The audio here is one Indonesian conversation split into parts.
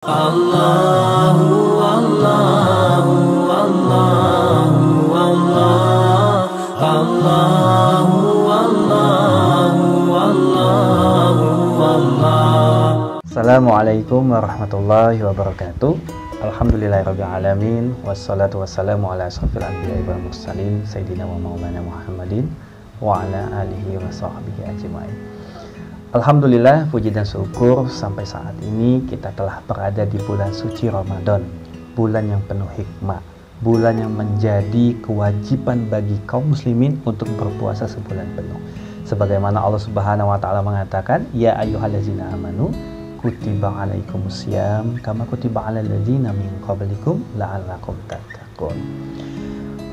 Allahu Allahu Allahu Allah, Allahu Allahu Allahu Allah. Assalamualaikum warahmatullahi wabarakatuh. Alhamdulillahirabbil alamin, wassalatu wassalamu ala asyrofil anbiya'i wal mursalin sayyidina wa maulana Muhammadin wa ala alihi wa sahbihi ajmain. Alhamdulillah, puji dan syukur sampai saat ini kita telah berada di bulan suci Ramadan, bulan yang penuh hikmah, bulan yang menjadi kewajiban bagi kaum muslimin untuk berpuasa sebulan penuh. Sebagaimana Allah Subhanahu wa taala mengatakan, ya ayyuhallazina amanu kutiba alaikumusiyam kama kutiba alal ladzina min qablikum la'allakum tattaqun.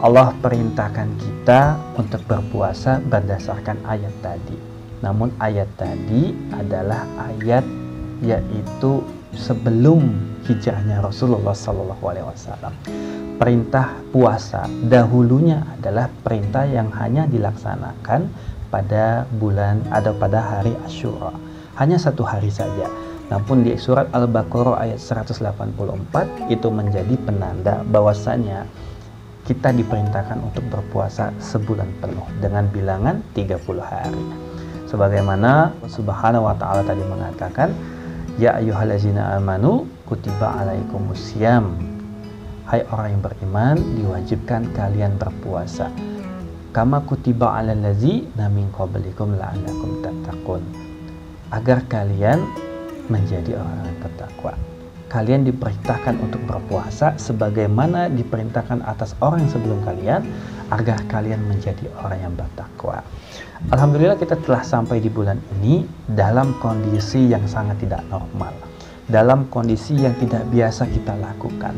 Allah perintahkan kita untuk berpuasa berdasarkan ayat tadi. Namun ayat tadi adalah ayat yaitu sebelum hijrahnya Rasulullah SAW. Perintah puasa dahulunya adalah perintah yang hanya dilaksanakan pada bulan atau pada hari Asyura, hanya satu hari saja. Namun di surat Al-Baqarah ayat 184 itu menjadi penanda bahwasanya kita diperintahkan untuk berpuasa sebulan penuh dengan bilangan 30 hari. Sebagaimana Subhanahu wa ta'ala tadi mengatakan, ya ayyuhallazina amanu kutiba alaikumusiyam. Hai orang yang beriman, diwajibkan kalian berpuasa. Kama kutiba alal ladzina min qablikum la'allakum tattaqun. Agar kalian menjadi orang yang bertakwa. Kalian diperintahkan untuk berpuasa sebagaimana diperintahkan atas orang yang sebelum kalian, agar kalian menjadi orang yang bertakwa. Alhamdulillah kita telah sampai di bulan ini dalam kondisi yang sangat tidak normal, dalam kondisi yang tidak biasa kita lakukan.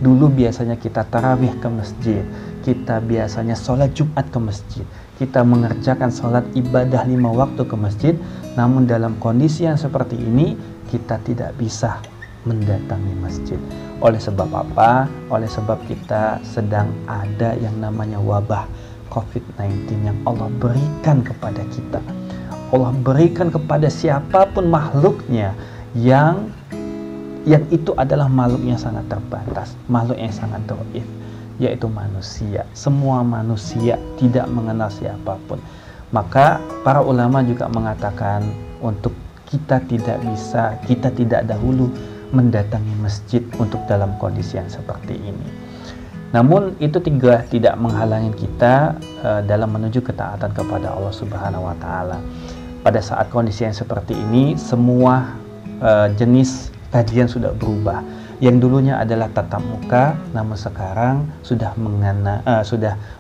Dulu biasanya kita tarawih ke masjid, kita biasanya sholat Jumat ke masjid, kita mengerjakan sholat ibadah 5 waktu ke masjid. Namun dalam kondisi yang seperti ini kita tidak bisa mendatangi masjid. Oleh sebab apa? Oleh sebab kita sedang ada yang namanya wabah COVID-19 yang Allah berikan kepada kita. Allah berikan kepada siapapun makhluknya yang itu adalah makhluk yang sangat terbatas, makhluk yang sangat dhaif, yaitu manusia. Semua manusia tidak mengenal siapapun. Maka para ulama juga mengatakan untuk kita tidak dahulu mendatangi masjid untuk dalam kondisi yang seperti ini. Namun itu tidak menghalangi kita dalam menuju ketaatan kepada Allah Subhanahu wa taala. Pada saat kondisi yang seperti ini, semua jenis kajian sudah berubah. Yang dulunya adalah tatap muka, namun sekarang sudah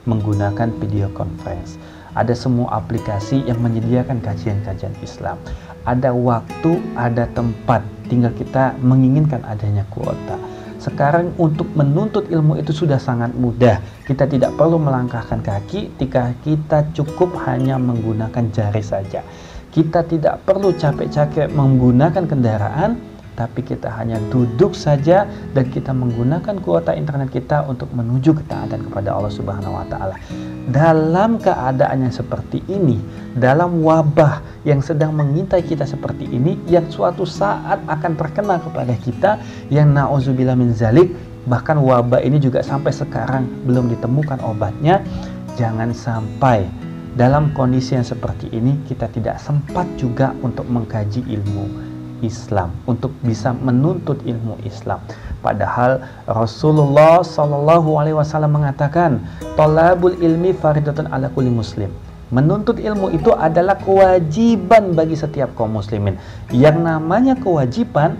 menggunakan video conference. Ada semua aplikasi yang menyediakan kajian-kajian Islam. Ada waktu, ada tempat, tinggal kita menginginkan adanya kuota. Sekarang untuk menuntut ilmu itu sudah sangat mudah. Kita tidak perlu melangkahkan kaki ketika kita cukup hanya menggunakan jari saja. Kita tidak perlu capek-capek menggunakan kendaraan, tapi kita hanya duduk saja dan kita menggunakan kuota internet kita untuk menuju ketaatan kepada Allah Subhanahu wa taala. Dalam keadaan yang seperti ini, dalam wabah yang sedang mengintai kita seperti ini, yang suatu saat akan terkena kepada kita, yang na'udzubillah min zalik, bahkan wabah ini juga sampai sekarang belum ditemukan obatnya. Jangan sampai dalam kondisi yang seperti ini kita tidak sempat juga untuk mengkaji ilmu Islam, untuk bisa menuntut ilmu Islam. Padahal Rasulullah SAW mengatakan, thalabul ilmi faridatun ala kulli muslim. Menuntut ilmu itu adalah kewajiban bagi setiap kaum muslimin. Yang namanya kewajiban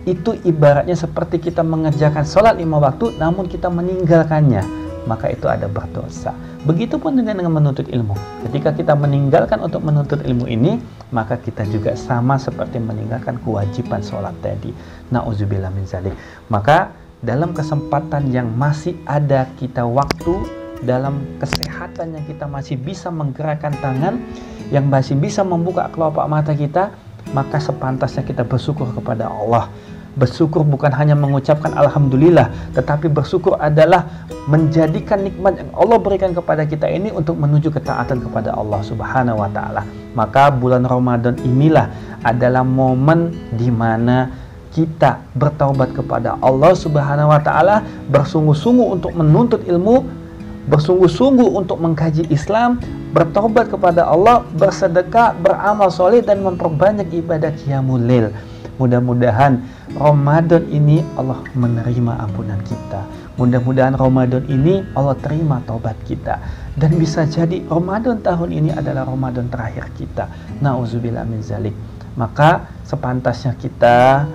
itu ibaratnya seperti kita mengerjakan sholat 5 waktu namun kita meninggalkannya, maka itu ada berdosa. Begitupun dengan menuntut ilmu. Ketika kita meninggalkan untuk menuntut ilmu ini, maka kita juga sama seperti meninggalkan kewajiban sholat tadi. Na'udzubillah min zalik. Maka dalam kesempatan yang masih ada kita waktu, dalam kesehatan yang kita masih bisa menggerakkan tangan, yang masih bisa membuka kelopak mata kita, maka sepantasnya kita bersyukur kepada Allah. Bersyukur bukan hanya mengucapkan alhamdulillah, tetapi bersyukur adalah menjadikan nikmat yang Allah berikan kepada kita ini untuk menuju ketaatan kepada Allah Subhanahu wa taala. Maka bulan Ramadan inilah adalah momen di mana kita bertaubat kepada Allah Subhanahu wa taala, bersungguh-sungguh untuk menuntut ilmu, bersungguh-sungguh untuk mengkaji Islam, bertaubat kepada Allah, bersedekah, beramal soleh, dan memperbanyak ibadah qiyamul lail. Mudah-mudahan Ramadan ini Allah menerima ampunan kita. Mudah-mudahan Ramadan ini Allah terima taubat kita. Dan bisa jadi Ramadan tahun ini adalah Ramadan terakhir kita. Nauzubillah min zalik. Maka sepantasnya kita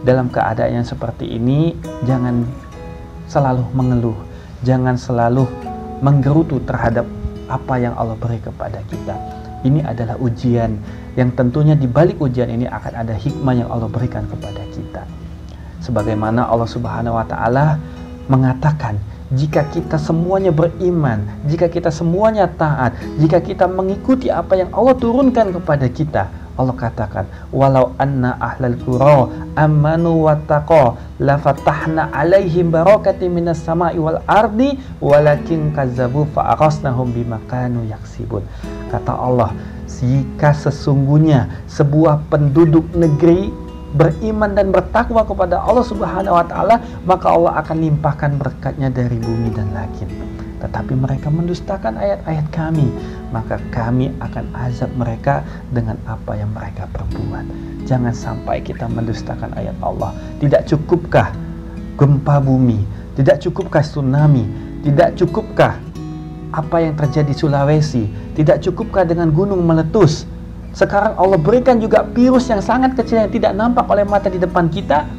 dalam keadaan yang seperti ini jangan selalu mengeluh, jangan selalu menggerutu terhadap apa yang Allah beri kepada kita. Ini adalah ujian yang tentunya di balik ujian ini akan ada hikmah yang Allah berikan kepada kita. Sebagaimana Allah Subhanahu wa taala mengatakan, jika kita semuanya beriman, jika kita semuanya taat, jika kita mengikuti apa yang Allah turunkan kepada kita, Allah katakan, walau anna ahlal qura amanu wattaqo la fatahna alaihim barakatin minas sama'i wal ardi walakin kazzabu fa aqasnahum bima kanu yaksibun. Kata Allah, jika sesungguhnya sebuah penduduk negeri beriman dan bertakwa kepada Allah Subhanahu wa taala, maka Allah akan limpahkan berkatnya dari bumi dan langit. Tetapi mereka mendustakan ayat-ayat kami, maka kami akan azab mereka dengan apa yang mereka perbuat. Jangan sampai kita mendustakan ayat Allah. Tidak cukupkah gempa bumi? Tidak cukupkah tsunami? Tidak cukupkah apa yang terjadi di Sulawesi? Tidak cukupkah dengan gunung meletus? Sekarang Allah berikan juga virus yang sangat kecil yang tidak nampak oleh mata di depan kita.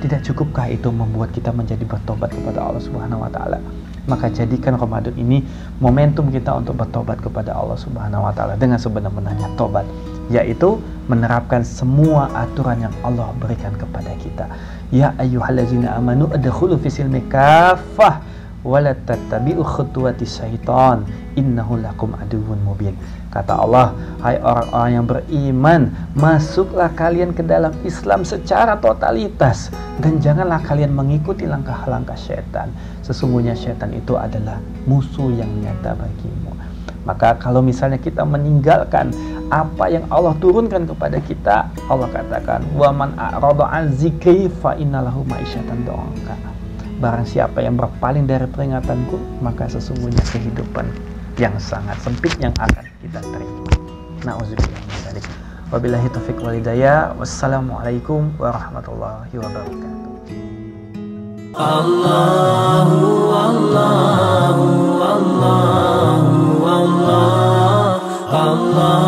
Tidak cukupkah itu membuat kita menjadi bertobat kepada Allah Subhanahu wa taala? Maka jadikan Ramadan ini momentum kita untuk bertobat kepada Allah Subhanahu wa taala dengan sebenar-benarnya tobat, yaitu menerapkan semua aturan yang Allah berikan kepada kita. Ya ayyuhallazina amanu adkhulu fisilmi kaffah wa la tattabi'u khutuwatis syaitan innahu lakum aduwwun mubin. Kata Allah, hai orang-orang yang beriman, masuklah kalian ke dalam Islam secara totalitas dan janganlah kalian mengikuti langkah-langkah syaitan. Sesungguhnya syaitan itu adalah musuh yang nyata bagimu. Maka kalau misalnya kita meninggalkan apa yang Allah turunkan kepada kita, Allah katakan, wa man a'rada an zikri fa innalahu ma'isyatan dhanka. Barang siapa yang berpaling dari peringatanku, maka sesungguhnya kehidupan yang sangat sempit yang akan kita terima. Nauzubillah min dzalik. Wabillahi taufiq wal hidayah. Wassalamualaikum warahmatullahi wabarakatuh. Allahu Allahu Allahu Allah Allah